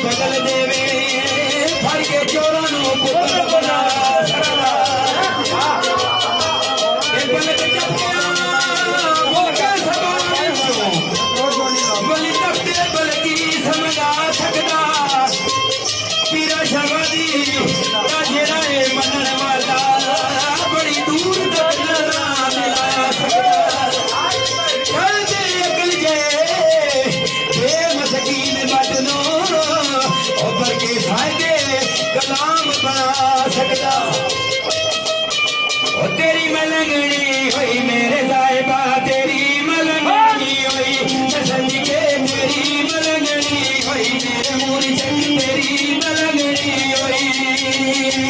बदल देवे फड़ के चोरों पुत्र बना सकदा बलक वो क्या बली तख्ते बल्कि समझा सकदा पीरा शबदी जेड़ा मनन वाला बड़ी दूर तक ना मिला सकदा कर दे अकल जे मसकीन बटनो पर के फायदे कलाम बना सकदा ओ तेरी मलंगनी हुई मेरे साहिबा तेरी मलंगनी हुई संज के तेरी मलंगनी हुई मेरे मुर्शिद तेरी मलंगनी हुई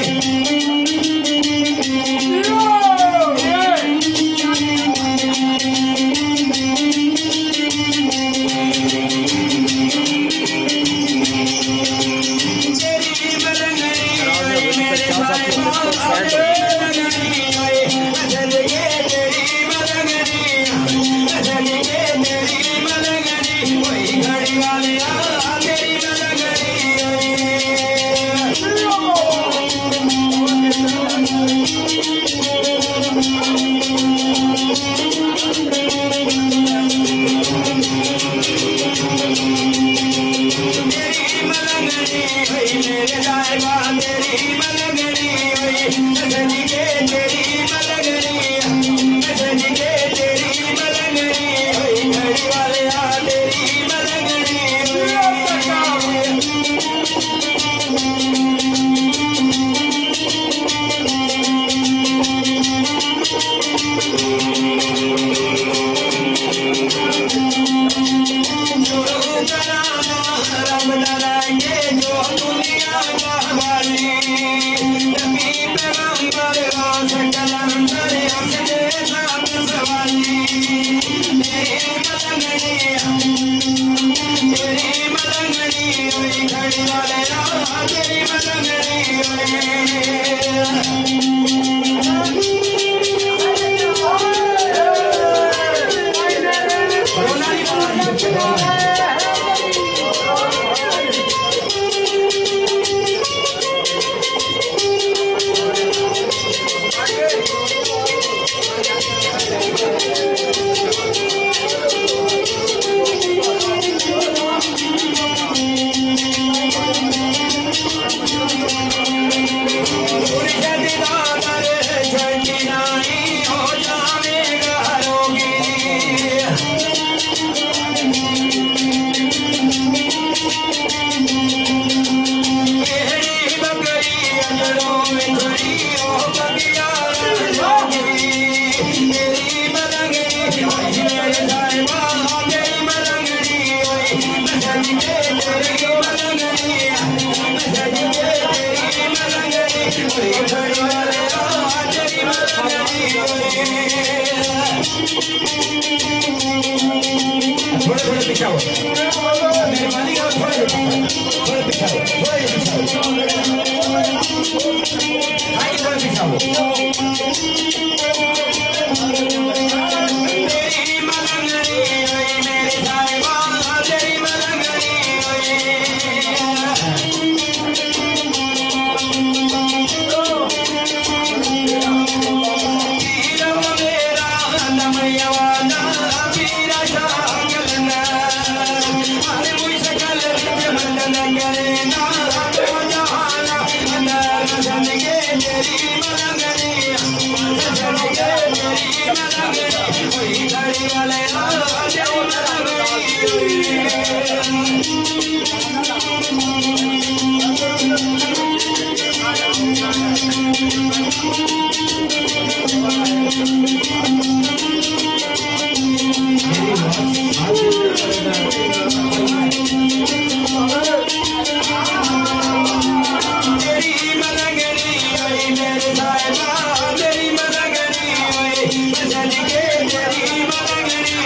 जाए बा तेरी मलंगनी होई बसंत के तेरी मलंगनी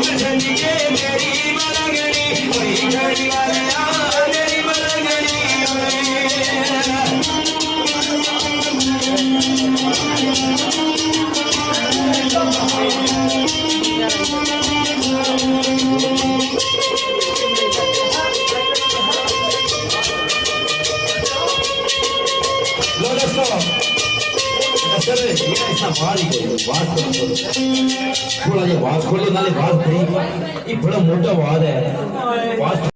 बसंत के तेरी मलंगनी होई घड़ी वालिया तेरी मलंगनी होई लो दोस्तों सर ये ऐसा बात ही करो बात करो थोड़ा जो बात खोलो नाले बात नहीं ये बड़ा मोटा बात है बात